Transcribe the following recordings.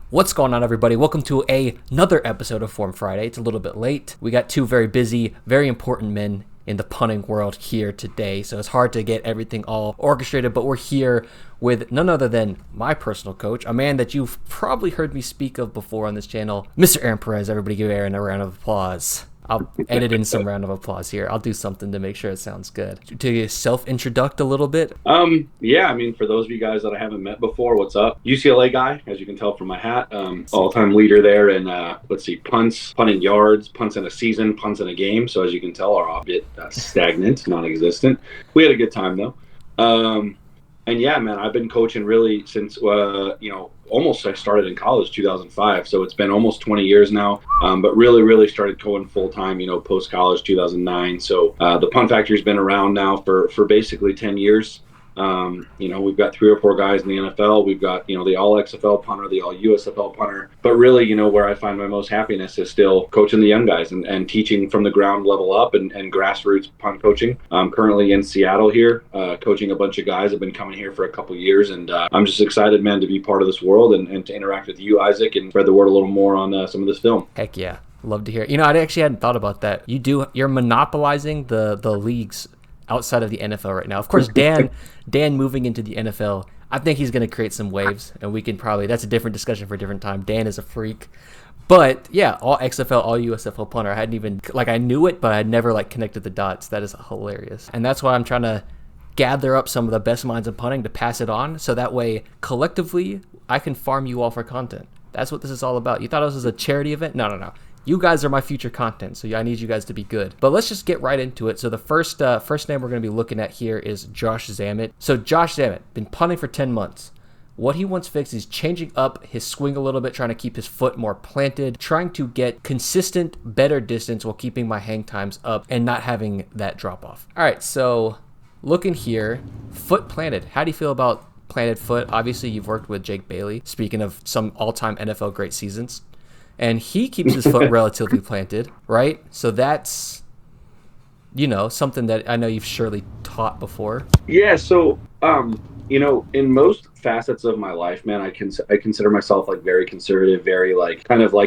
What's going on, everybody? Welcome to another episode of Form Friday. It's a little bit late. We got two very busy, very important men in the punting world here today, so it's hard to get everything all orchestrated, but we're here with none other than my personal coach, a man that you've probably heard me speak of before on this channel, Mr. Aaron Perez. Everybody give Aaron a round of applause. I'll edit in some round of applause here. I'll do something to make sure it sounds good. To self-introduct a little bit. Yeah, I mean, for those of you guys that I haven't met before, what's up? UCLA guy, as you can tell from my hat. All-time leader there in, punts, punting yards, punts in a season, punts in a game. So as you can tell, are a bit stagnant, non-existent. We had a good time, though. And yeah, man, I've been coaching really since, almost I started in college, 2005. So it's been almost 20 years now, but really started going full time, post-college, 2009. So the Punt Factory's been around now for basically 10 years. We've got 3 or 4 guys in the NFL. We've got, the all-XFL punter, the all-USFL punter. But really, where I find my most happiness is still coaching the young guys and teaching from the ground level up and grassroots punt coaching. I'm currently in Seattle here, coaching a bunch of guys. I've been coming here for a couple years, and I'm just excited, man, to be part of this world and to interact with you, Isaac, and spread the word a little more on some of this film. Heck yeah. Love to hear it. I actually hadn't thought about that. You're monopolizing the leagues outside of the NFL right now. Of course, Dan moving into the NFL, I think he's going to create some waves, and we can probably, that's a different discussion for a different time. Dan is a freak. But yeah, all XFL, all USFL punter, I hadn't even, I knew it, but I never connected the dots. That is hilarious. And that's why I'm trying to gather up some of the best minds in punting to pass it on, so that way, collectively, I can farm you all for content. That's what this is all about. You thought this was a charity event? No. You guys are my future content, so I need you guys to be good. But let's just get right into it. So the first name we're going to be looking at here is Josh Zammit. So Josh Zammit, been punting for 10 months. What he wants fixed is changing up his swing a little bit, trying to keep his foot more planted, trying to get consistent, better distance while keeping my hang times up and not having that drop off. All right, so looking here, foot planted. How do you feel about planted foot? Obviously, you've worked with Jake Bailey, speaking of some all-time NFL great seasons. And he keeps his foot relatively planted, right? So that's, something that I know you've surely taught before. Yeah, so, in most facets of my life, man, I consider myself very conservative, very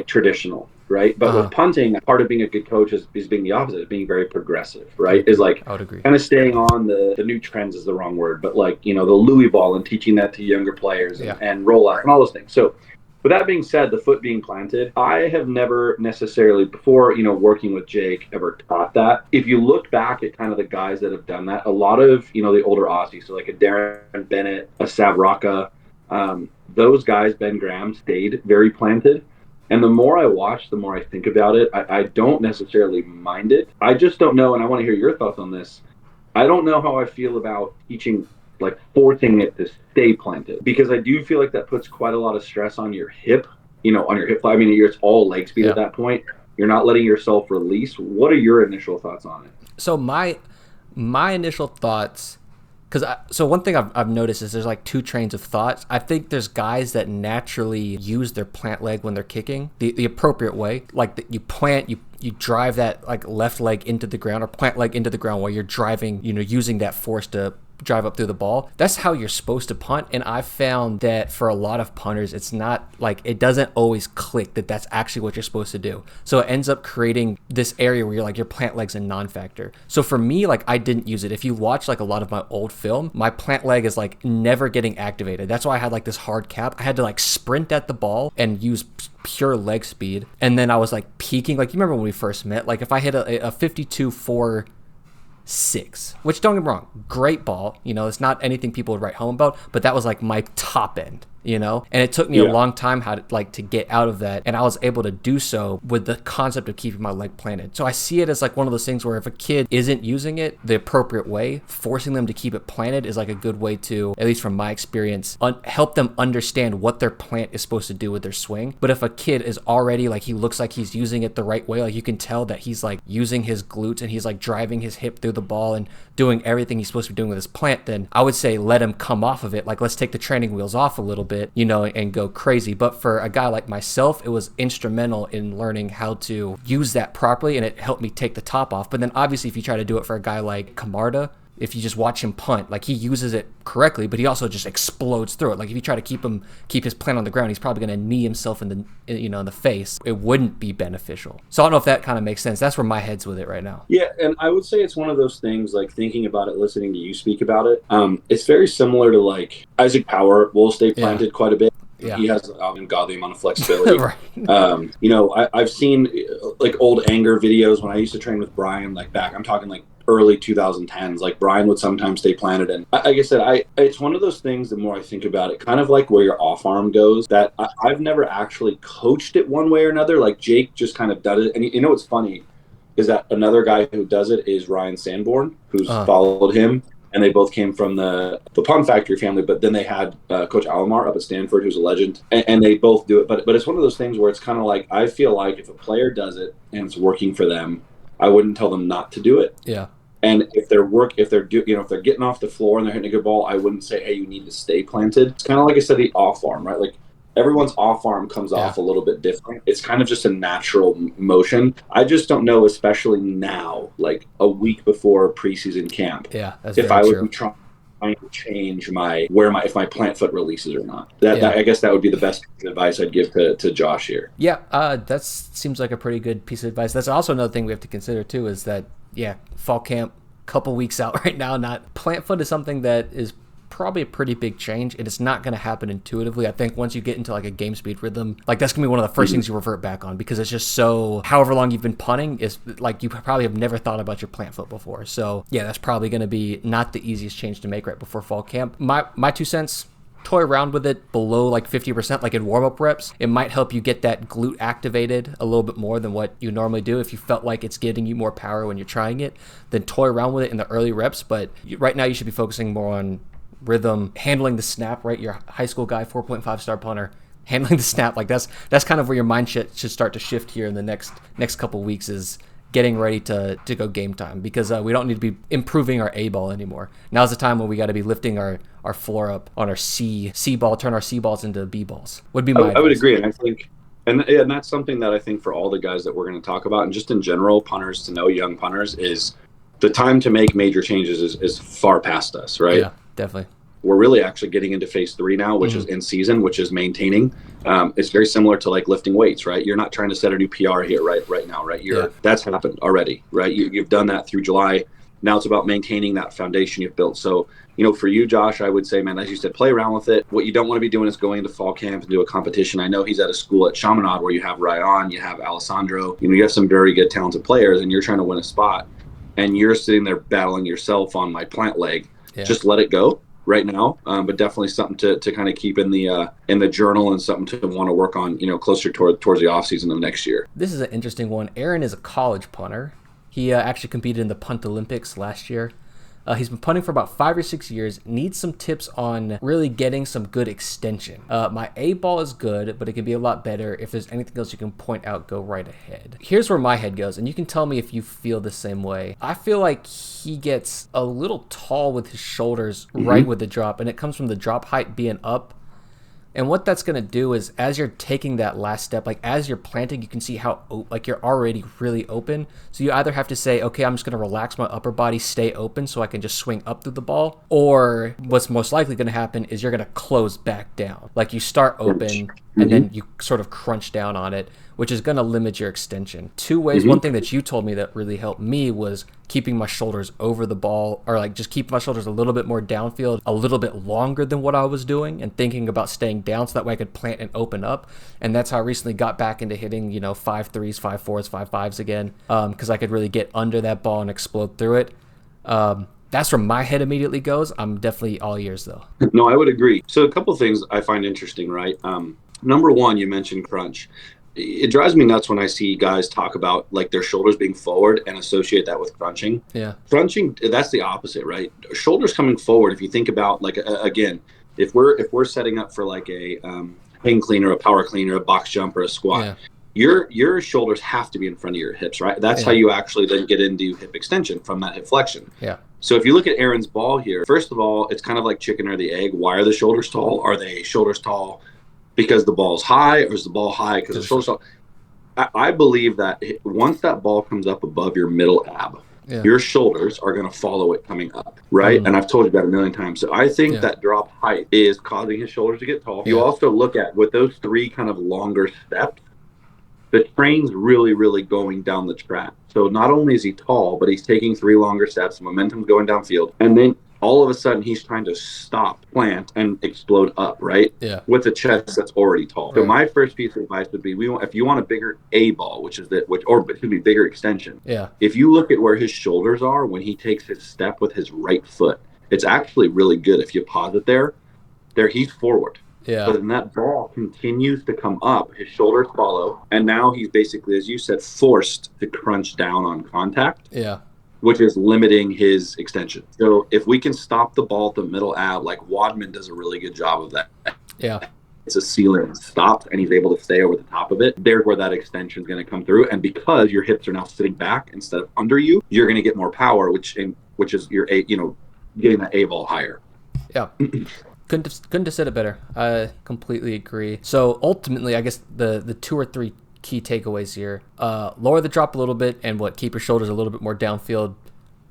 traditional, right? But with punting, part of being a good coach is being the opposite, being very progressive, right? Is I would agree. Kind of staying on the new trends is the wrong word, but the Louis ball and teaching that to younger players and rollout and all those things. So, with that being said, the foot being planted, I have never necessarily, before, working with Jake, ever taught that. If you look back at kind of the guys that have done that, a lot of, the older Aussies, so a Darren Bennett, a Sav Rocca, those guys, Ben Graham, stayed very planted. And the more I watch, the more I think about it. I don't necessarily mind it. I just don't know, and I want to hear your thoughts on this. I don't know how I feel about teaching forcing it to stay planted, because I do feel like that puts quite a lot of stress on your hip, on your hip. I mean, it's all leg speed at that point. You're not letting yourself release. What are your initial thoughts on it? So my initial thoughts, so one thing I've noticed is there's 2 trains of thoughts. I think there's guys that naturally use their plant leg when they're kicking the appropriate way, you plant, you drive that left leg into the ground, or plant leg into the ground while you're driving, using that force to drive up through the ball. That's how you're supposed to punt. And I've found that for a lot of punters, it's not it doesn't always click that that's actually what you're supposed to do. So it ends up creating this area where your plant leg's a non-factor. So for me, I didn't use it. If you watch a lot of my old film, my plant leg is never getting activated. That's why I had this hard cap. I had to sprint at the ball and use pure leg speed. And then I was peaking. You remember when we first met, if I hit a 52.46, which, don't get me wrong, great ball. It's not anything people would write home about, but that was my top end. And it took me a long time to get out of that, and I was able to do so with the concept of keeping my leg planted. So I see it as one of those things where if a kid isn't using it the appropriate way, forcing them to keep it planted is a good way to, at least from my experience, help them understand what their plant is supposed to do with their swing. But if a kid is already he looks like he's using it the right way, you can tell that he's using his glutes and he's driving his hip through the ball and doing everything he's supposed to be doing with his plant, then I would say let him come off of it. Let's take the training wheels off a little bit, and go crazy. But for a guy like myself, it was instrumental in learning how to use that properly, and it helped me take the top off. But then obviously if you try to do it for a guy like Camarda, if you just watch him punt, like he uses it correctly, but he also just explodes through it. Like if you try to keep his plant on the ground, he's probably going to knee himself in the face. It wouldn't be beneficial. So I don't know if that kind of makes sense. That's where my head's with it right now. Yeah, and I would say it's one of those things, like thinking about it, listening to you speak about it. It's very similar to like Isaac Power will stay planted quite a bit. Yeah. He has an ungodly amount of flexibility. Right. I've seen like old anger videos when I used to train with Brian, like I'm talking like early 2010s, like Brian would sometimes stay planted. And like I said, it's one of those things, the more I think about it, kind of like where your off arm goes, that I've never actually coached it one way or another. Like Jake just kind of does it. And you know what's funny is that another guy who does it is Ryan Sanborn, who's followed him. And they both came from the Pun Factory family, but then they had Coach Alomar up at Stanford, who's a legend, and they both do it. But it's one of those things where it's kind of like, I feel like if a player does it and it's working for them, I wouldn't tell them not to do it. Yeah. And if they're getting off the floor and they're hitting a good ball, I wouldn't say, hey, you need to stay planted. It's kind of like I said, the off arm, right? Like everyone's off arm comes off a little bit different. It's kind of just a natural motion. I just don't know, especially now, like a week before preseason camp, if I would be trying to change if my plant foot releases or not. I guess that would be the best advice I'd give to Josh here. Yeah, that seems like a pretty good piece of advice. That's also another thing we have to consider too, is that fall camp, couple weeks out right now. Not plant foot is something that is probably a pretty big change, and it's not going to happen intuitively. I think once you get into like a game speed rhythm, like that's gonna be one of the first things you revert back on, because it's just so, however long you've been punting, is like you probably have never thought about your plant foot before. So yeah, that's probably going to be not the easiest change to make right before fall camp. My 2 cents, toy around with it below like 50%, like in warm-up reps. It might help you get that glute activated a little bit more than what you normally do. If you felt like it's getting you more power when you're trying it, then toy around with it in the early reps. But right now you should be focusing more on rhythm, handling the snap, right? Your high school guy, 4.5 star punter, handling the snap. Like that's kind of where your mind should start to shift here in the next couple weeks, is getting ready to go game time, because we don't need to be improving our A ball anymore. Now's the time when we got to be lifting our floor up on our C ball, turn our C balls into B balls. Would be my I would agree. And I think, and that's something that I think for all the guys that we're going to talk about, and just in general, punters to know, young punters, is the time to make major changes is far past us, right? Yeah, definitely. We're really actually getting into phase 3 now, which is in season, which is maintaining. It's very similar to like lifting weights, right? You're not trying to set a new PR here right now, right? That's happened already, right? You've done that through July. Now it's about maintaining that foundation you've built. So, for you, Josh, I would say, man, as you said, play around with it. What you don't want to be doing is going into fall camp and do a competition. I know he's at a school at Chaminade where you have Ryan, you have Alessandro, you have some very good, talented players, and you're trying to win a spot, and you're sitting there battling yourself on my plant leg. Yeah. Just let it go right now, but definitely something to kind of keep in the journal, and something to want to work on, closer towards the off season of next year. This is an interesting one. Aaron is a college punter. He actually competed in the Punt Olympics last year. He's been punting for about 5 or 6 years. Needs some tips on really getting some good extension. My A ball is good, but it can be a lot better. If there's anything else you can point out, go right ahead. Here's where my head goes, and you can tell me if you feel the same way. I feel like he gets a little tall with his shoulders right with the drop, and it comes from the drop height being up. And what that's going to do is, as you're taking that last step, like as you're planting, you can see how like you're already really open. So you either have to say, okay, I'm just going to relax my upper body, stay open so I can just swing up through the ball. Or what's most likely going to happen is you're going to close back down. Like you start open and then you sort of crunch down on it, which is going to limit your extension. 2 ways. One thing that you told me that really helped me was keeping my shoulders over the ball, or like just keeping my shoulders a little bit more downfield, a little bit longer than what I was doing, and thinking about staying down so that way I could plant and open up. And that's how I recently got back into hitting, 5.3s, 5.4s, 5.5s again, because I could really get under that ball and explode through it. That's where my head immediately goes. I'm definitely all ears though. No, I would agree. So a couple of things I find interesting, right? Number one, you mentioned crunch. It drives me nuts when I see guys talk about like their shoulders being forward and associate that with crunching. Yeah. Crunching, that's the opposite, right? Shoulders coming forward. If you think about like, again, if we're setting up for like a hang cleaner, a power cleaner, a box jump, or a squat, your shoulders have to be in front of your hips, right? That's how you actually then get into hip extension from that hip flexion. Yeah. So if you look at Aaron's ball here, first of all, it's kind of like chicken or the egg. Why are the shoulders tall? Are they shoulders tall because the ball's high, or is the ball high because the shoulders tall? I believe that once that ball comes up above your middle ab, Yeah. your shoulders are going to follow it coming up, right? And I've told you about it a million times. So I think that drop height is causing his shoulders to get tall. You also look at with those 3 kind of longer steps, the train's really, really going down the track. So not only is he tall, but he's taking 3 longer steps, momentum's going downfield, and then all of a sudden he's trying to stop, plant, and explode up, right? Yeah. With a chest that's already tall. Right. So my first piece of advice would be, if you want a bigger A ball, bigger extension. Yeah. If you look at where his shoulders are when he takes his step with his right foot, it's actually really good. If you pause it there he's forward. Yeah. But then that ball continues to come up, his shoulders follow, and now he's basically, as you said, forced to crunch down on contact. Yeah. Which is limiting his extension. So if we can stop the ball at the middle ab, like Wadman does a really good job of that. Yeah. It's a ceiling stopped and he's able to stay over the top of it. There's where that extension is going to come through. And because your hips are now sitting back instead of under you, you're going to get more power, which is your getting that A ball higher. Yeah. Couldn't have said it better. I completely agree. So ultimately, I guess the 2 or 3 key takeaways here: lower the drop a little bit, and keep your shoulders a little bit more downfield,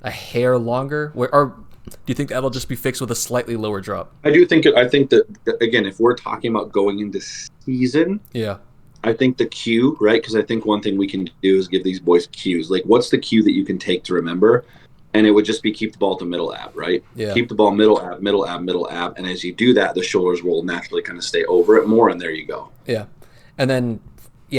a hair longer. Or do you think that'll just be fixed with a slightly lower drop? I think that again, if we're talking about going into season, I think the cue, right? Because I think one thing we can do is give these boys cues. Like, what's the cue that you can take to remember? And it would just be keep the ball at the middle ab, right? Yeah. Keep the ball middle ab, middle ab, middle ab. And as you do that, the shoulders will naturally kind of stay over it more. And there you go. Yeah. And then,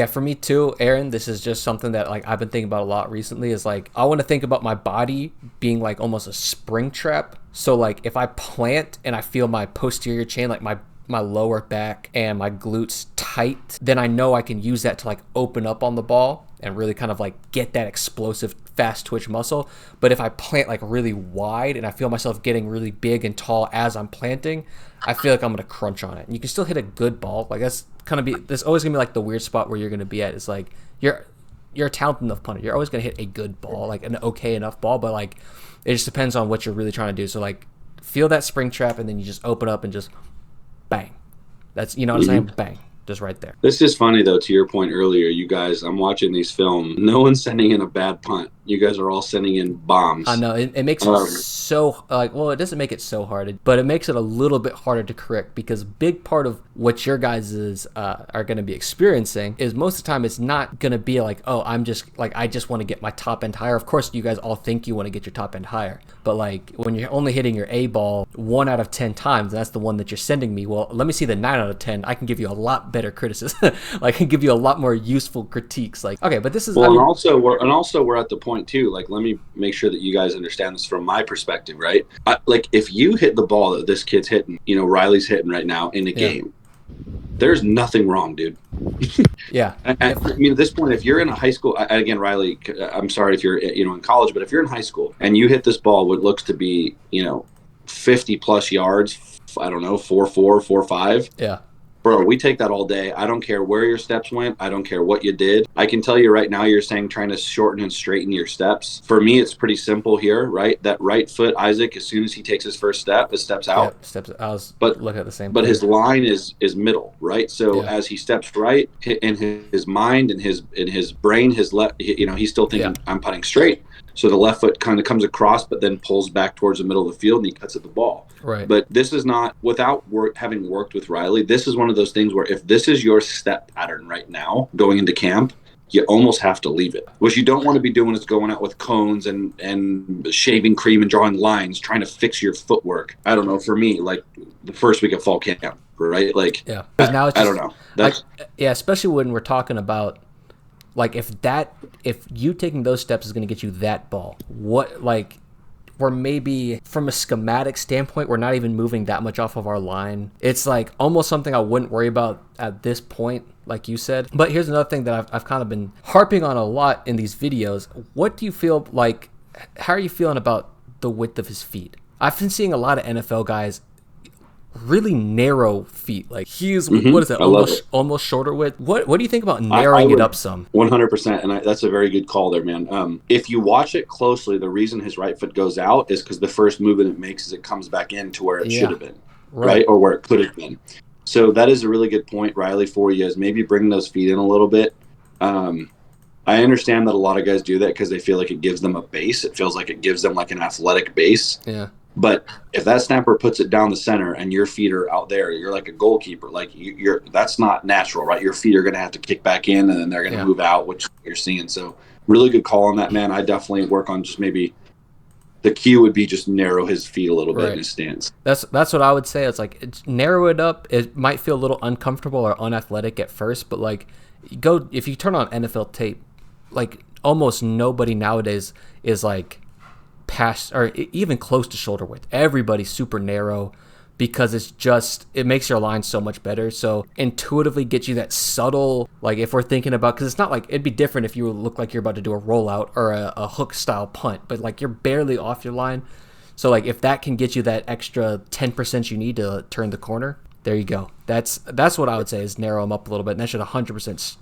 for me too, Aaron, this is just something that like I've been thinking about a lot recently is like, I want to think about my body being like almost a spring trap. So like if I plant and I feel my posterior chain, like my lower back and my glutes tight, then I know I can use that to like open up on the ball and really kind of like get that explosive fast twitch muscle. But if I plant like really wide and I feel myself getting really big and tall as I'm planting, I feel like I'm gonna crunch on it. And you can still hit a good ball. Like that's always gonna be like the weird spot where you're gonna be at. It's like you're a talented enough punter. You're always gonna hit a good ball, like an okay enough ball, but like it just depends on what you're really trying to do. So like feel that spring trap and then you just open up and just bang. That's, you know what I'm saying? Bang. Just right there. This is funny though, to your point earlier, you guys, I'm watching these film. No one's sending in a bad punt. You guys are all sending in bombs. I know it makes it so like, well, it doesn't make it so hard, but it makes it a little bit harder to correct because a big part of what your guys are going to be experiencing is most of the time it's not going to be like, oh, I just want to get my top end higher. Of course, you guys all think you want to get your top end higher, but like when you're only hitting your A ball 1 out of 10 times, that's the one that you're sending me. Well, let me see the 9 out of 10. I can give you a lot better criticism. I can give you a lot more useful critiques. Like, okay, but this is and also we're at the point too. Like, let me make sure that you guys understand this from my perspective, right? Like, if you hit the ball that this kid's hitting, Riley's hitting right now in the game, there's nothing wrong, dude. Yeah. I mean, at this point, if you're in a high school, again, Riley, I'm sorry if you're, in college, but if you're in high school and you hit this ball, what looks to be, 50 plus yards, I don't know, 4.4, 4.5. Yeah. Bro, we take that all day. I don't care where your steps went. I don't care what you did. I can tell you right now, you're saying trying to shorten and straighten your steps. For me, it's pretty simple here, right? That right foot, Isaac, as soon as he takes his first step, his steps out. Yeah, steps. I was looking at the same. But his line is middle, right? So as he steps right, in his mind and his brain, his left, he's still thinking, I'm putting straight. So the left foot kind of comes across, but then pulls back towards the middle of the field and he cuts at the ball. Right. But this is not, without having worked with Riley, this is one of those things where if this is your step pattern right now, going into camp, you almost have to leave it. What you don't want to be doing is going out with cones and shaving cream and drawing lines, trying to fix your footwork. I don't know, for me, like the first week of fall camp, right? Like, Because now it's just, I don't know. Especially when we're talking about, like, if you taking those steps is going to get you that ball, we're maybe from a schematic standpoint, we're not even moving that much off of our line. It's like almost something I wouldn't worry about at this point, like you said. But here's another thing that I've kind of been harping on a lot in these videos. What do you feel like, how are you feeling about the width of his feet? I've been seeing a lot of NFL guys really narrow feet. Like he's what is that, almost shoulder width. What do you think about narrowing it up some? 100%, and that's a very good call there, man. If you watch it closely, the reason his right foot goes out is because the first movement it makes is it comes back in to where it should have been, right? Or where it could have been. So that is a really good point, Riley, for you, is maybe bring those feet in a little bit. I I understand that a lot of guys do that because they feel like it gives them a base. It feels like it gives them like an athletic base. Yeah. But if that snapper puts it down the center and your feet are out there, you're like a goalkeeper. Like you're that's not natural, right? Your feet are going to have to kick back in, and then they're going to move out, which you're seeing. So really good call on that, man. I definitely work on just maybe the cue would be just narrow his feet a little bit in his stance. That's what I would say. It's like narrow it up. It might feel a little uncomfortable or unathletic at first, but like if you turn on NFL tape, like almost nobody nowadays is like past or even close to shoulder width. Everybody's super narrow because it makes your line so much better. So intuitively gets you that subtle, like if we're thinking about, because it's not like, it'd be different if you look like you're about to do a rollout or a hook style punt, but like you're barely off your line. So like if that can get you that extra 10% you need to turn the corner, there you go. That's what I would say is narrow them up a little bit, and that should 100%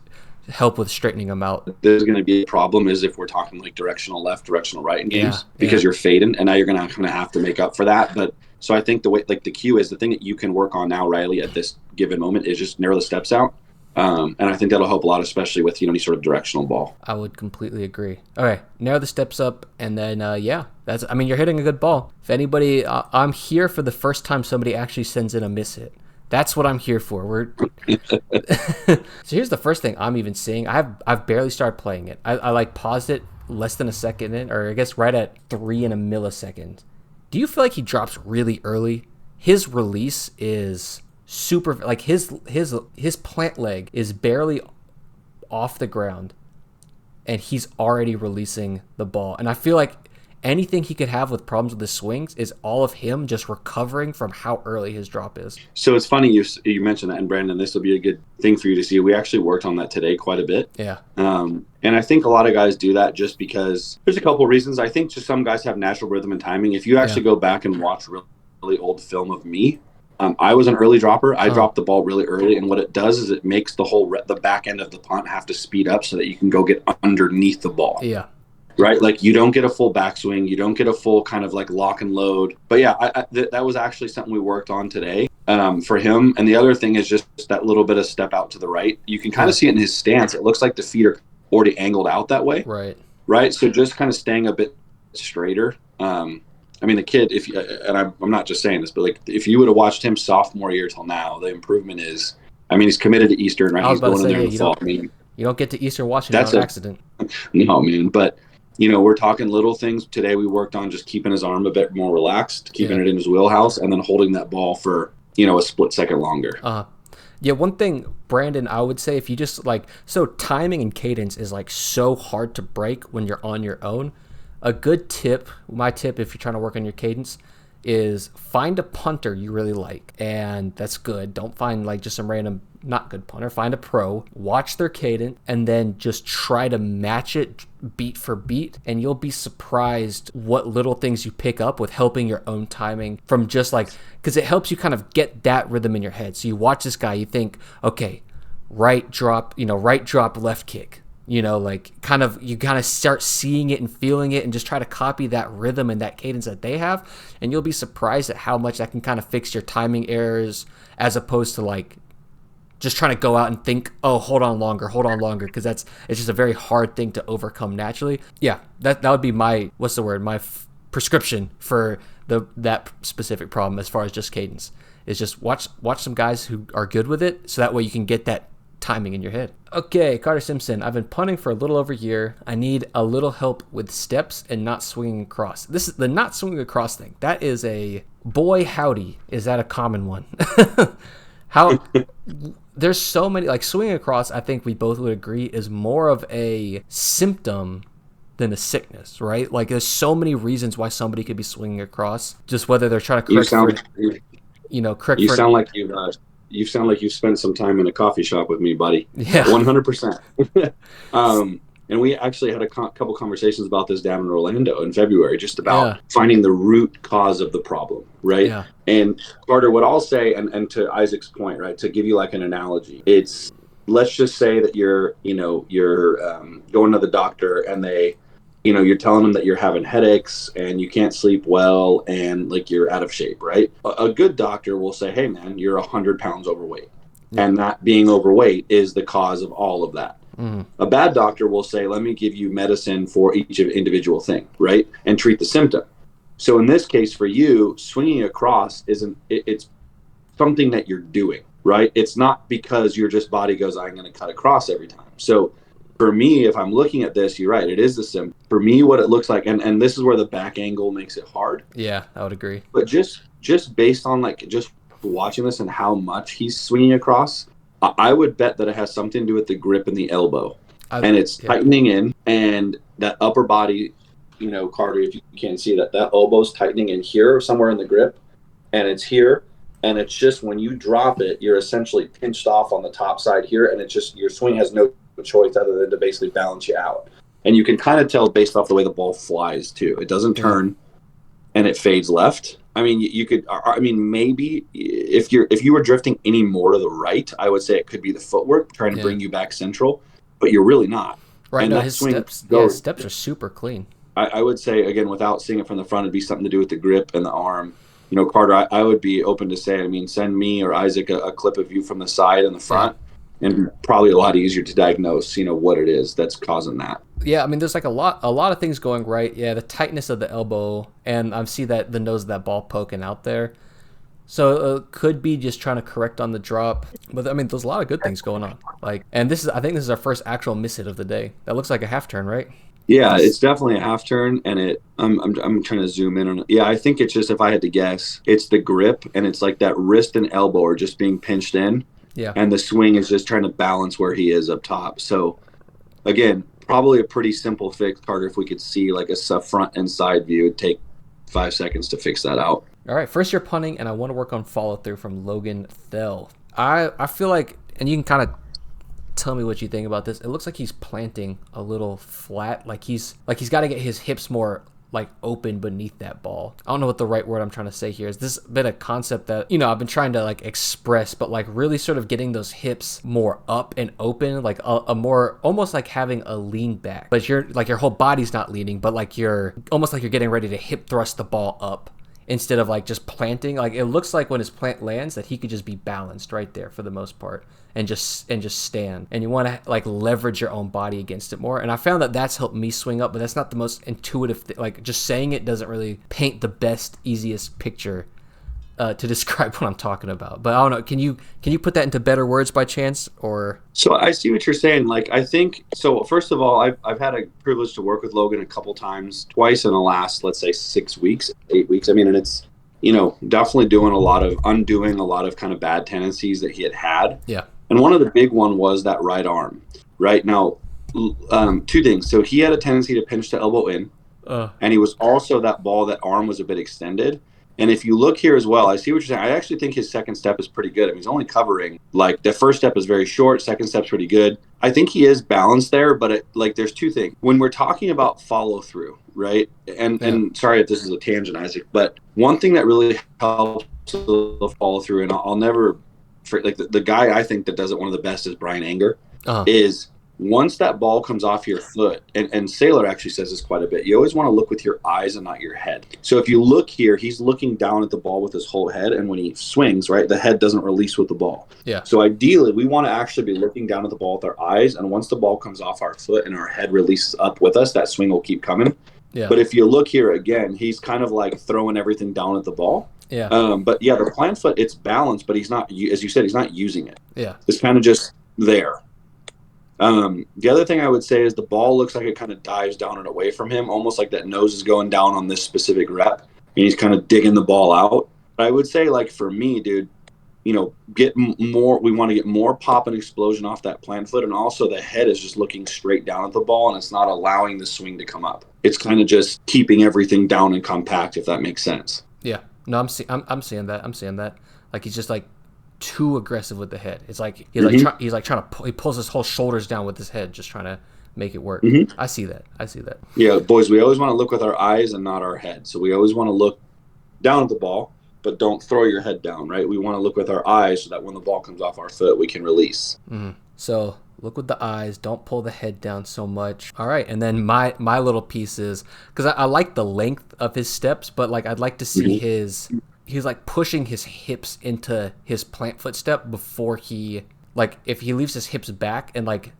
help with straightening them out. There's going to be a problem is if we're talking like directional left, directional right in games, because you're fading, and now you're going to kind of have to make up for that. But so I think the way, like the cue is the thing that you can work on now, Riley, at this given moment is just narrow the steps out. And I think that'll help a lot, especially with, any sort of directional ball. I would completely agree. All right, narrow the steps up, and then, you're hitting a good ball. If anybody, I'm here for the first time somebody actually sends in a miss hit. That's what I'm here for. So here's the first thing I'm even seeing. I've barely started playing it. I like paused it less than a second in, or I guess right at 3 in a millisecond. Do you feel like he drops really early? His release is super, like his plant leg is barely off the ground, and he's already releasing the ball. And I feel like anything he could have with problems with his swings is all of him just recovering from how early his drop is. So it's funny you mentioned that, and Brandon, this will be a good thing for you to see. We actually worked on that today quite a bit. Yeah. And I think a lot of guys do that just because there's a couple of reasons. I think just some guys have natural rhythm and timing. If you actually go back and watch really old film of me, I was an early dropper. I dropped the ball really early, and what it does is it makes the back end of the punt have to speed up so that you can go get underneath the ball. Yeah. Right? Like you don't get a full backswing. You don't get a full kind of like lock and load. But yeah, that was actually something we worked on today for him. And the other thing is just that little bit of step out to the right. You can kind of see it in his stance. It looks like the feet are already angled out that way. Right. So just kind of staying a bit straighter. The kid, I'm not just saying this, but like if you would have watched him sophomore year till now, the improvement is, he's committed to Eastern, right? He's going in there in the fall. You don't get to Eastern Washington on accident. No, man. But we're talking little things. Today we worked on just keeping his arm a bit more relaxed, keeping it in his wheelhouse, and then holding that ball for, a split second longer. Yeah, one thing, Brandon, I would say if you just so timing and cadence is so hard to break when you're on your own. A good tip, my tip if you're trying to work on your cadence, is find a punter you really like, and that's good. Don't find just some random not good punter. Find a pro, watch their cadence, and then just try to match it beat for beat, and you'll be surprised what little things you pick up with helping your own timing from just because it helps you kind of get that rhythm in your head. So you watch this guy, you think, okay, right drop, left kick. You kind of start seeing it and feeling it and just try to copy that rhythm and that cadence that they have. And you'll be surprised at how much that can kind of fix your timing errors as opposed to just trying to go out and think, oh, hold on longer. Cause it's just a very hard thing to overcome naturally. Yeah. That would be my prescription for that specific problem as far as just cadence is just watch some guys who are good with it. So that way you can get that timing in your head. Okay, Carter Simpson, I've been punting for a little over a year. I need a little help with steps and not swinging across. This is the not swinging across thing. That is a boy howdy. Is that a common one? How there's so many swinging across. I think we both would agree is more of a symptom than a sickness, right? There's so many reasons why somebody could be swinging across. Just whether they're trying to correct. You sound like you've spent some time in a coffee shop with me, buddy. Yeah. 100%. And we actually had a couple conversations about this down in Orlando in February, just about finding the root cause of the problem, right? Yeah. And Carter, what I'll say, and to Isaac's point, right, to give you an analogy, it's, let's just say that you're going to the doctor and you're telling them that you're having headaches and you can't sleep well and you're out of shape, right? A good doctor will say, hey man, you're 100 pounds overweight. Yeah. And that being overweight is the cause of all of that. A bad doctor will say, let me give you medicine for each individual thing, right? And treat the symptom. So in this case for you, swinging across it's something that you're doing, right? It's not because your just body goes, I'm going to cut across every time. So for me, if I'm looking at this, you're right, it is the symptom. For me, what it looks like, and this is where the back angle makes it hard. Yeah, I would agree. But just based on like just watching this and how much he's swinging across, I would bet that it has something to do with the grip and the elbow. And it's tightening in, and that upper body, Carter, if you can't see that elbow's tightening in here somewhere in the grip, and it's here. And it's just when you drop it, you're essentially pinched off on the top side here, and it's just your swing has no choice other than to basically balance you out. And you can kind of tell based off the way the ball flies too. It doesn't turn, and it fades left. I mean, you could. I mean, maybe if you were drifting any more to the right, I would say it could be the footwork trying to bring you back central, but you're really not. Right. And no, his steps are super clean. I would say again, without seeing it from the front, it'd be something to do with the grip and the arm. Carter, I would be open to say, send me or Isaac a clip of you from the side and the front, and probably a lot easier to diagnose, what it is that's causing that. Yeah, there's like a lot of things going right. Yeah, the tightness of the elbow, and I see that the nose of that ball poking out there. So it could be just trying to correct on the drop. But there's a lot of good things going on. And I think this is our first actual miss hit of the day. That looks like a half turn, right? Yeah, it's definitely a half turn, and I'm trying to zoom in on it. Yeah, I think it's just, if I had to guess, it's the grip, and it's like that wrist and elbow are just being pinched in. Yeah. And the swing is just trying to balance where he is up top. So again, probably a pretty simple fix, Carter. If we could see like a front and side view, it'd take 5 seconds to fix that out. All right, first year punting, and I want to work on follow through from Logan Thel. I feel like, and you can kind of tell me what you think about this. It looks like he's planting a little flat, like he's got to get his hips more like open beneath that ball. I don't know what the right word I'm trying to say here is. This has been a concept that I've been trying to like express, but like really sort of getting those hips more up and open, like a more almost like having a lean back, but you're like your whole body's not leaning, but like you're almost like you're getting ready to hip thrust the ball up instead of like just planting. Like it looks like when his plant lands that he could just be balanced right there for the most part and just stand, and you want to like leverage your own body against it more. And I found that that's helped me swing up, but that's not the most intuitive thing. Like just saying it doesn't really paint the best, easiest picture to describe what I'm talking about. But I don't know, can you put that into better words by chance? Or so I see what you're saying. Like I think so. First of all, I've had a privilege to work with Logan a couple times, twice in the last, let's say 6 weeks, 8 weeks. And it's definitely undoing a lot of kind of bad tendencies that he had. Yeah. And one of the big one was that right arm. Right now, 2 things. So he had a tendency to pinch the elbow in, and he was also that arm was a bit extended. And if you look here as well, I see what you're saying. I actually think his second step is pretty good. He's only covering, like, the first step is very short, second step's pretty good. I think he is balanced there, but there's 2 things. When we're talking about follow through, right? And sorry if this is a tangent, Isaac, but one thing that really helps the follow through, and I'll never, like the guy I think that does it one of the best is Brian Anger, is once that ball comes off your foot, and Saylor actually says this quite a bit, you always want to look with your eyes and not your head. So if you look here, he's looking down at the ball with his whole head, and when he swings, right, the head doesn't release with the ball. Yeah. So ideally, we want to actually be looking down at the ball with our eyes, and once the ball comes off our foot and our head releases up with us, that swing will keep coming. Yeah. But if you look here again, he's kind of like throwing everything down at the ball. Yeah. But yeah, the plant foot, it's balanced, but he's not, as you said, he's not using it. Yeah. It's kind of just there. The other thing I would say is the ball looks like it kind of dives down and away from him, almost like that nose is going down on this specific rep, and he's kind of digging the ball out. But I would say, like, for me, dude, get more, we want to get more pop and explosion off that plant foot, and also the head is just looking straight down at the ball, and it's not allowing the swing to come up. It's kind of just keeping everything down and compact, if that makes sense. Yeah. No, I'm seeing that. I'm seeing that. Like he's just like too aggressive with the head. It's like he's trying to he pulls his whole shoulders down with his head, just trying to make it work. I see that. Yeah, boys, we always want to look with our eyes and not our head. So we always want to look down at the ball, but don't throw your head down, right? We want to look with our eyes so that when the ball comes off our foot, we can release. So look with the eyes, don't pull the head down so much. All right, and then my little piece is, because I like the length of his steps, but like I'd like to see he's like pushing his hips into his plant foot step before he, like, if he leaves his hips back and like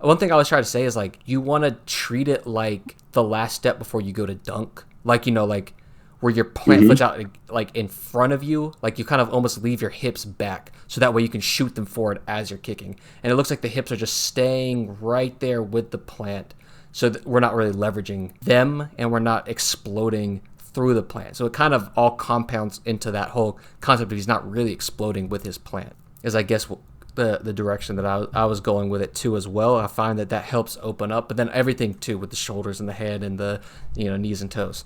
one thing I always try to say is like you want to treat it like the last step before you go to dunk. Like, like where your plant foot's out like in front of you, like you kind of almost leave your hips back so that way you can shoot them forward as you're kicking. And it looks like the hips are just staying right there with the plant, so that we're not really leveraging them and we're not exploding through the plant. So it kind of all compounds into that whole concept of he's not really exploding with his plant, is I guess the direction that I was going with it too as well. I find that helps open up, but then everything too with the shoulders and the head and the knees and toes.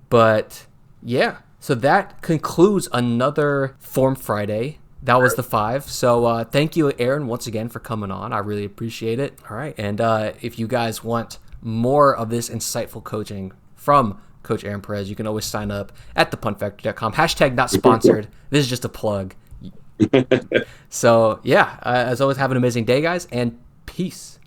But yeah, so that concludes another Form Friday. That was the 5. So thank you, Aaron, once again for coming on. I really appreciate it. All right, and if you guys want more of this insightful coaching from Coach Aaron Perez, you can always sign up at thepuntfactory.com. # not sponsored. This is just a plug. So yeah, as always, have an amazing day, guys, and peace.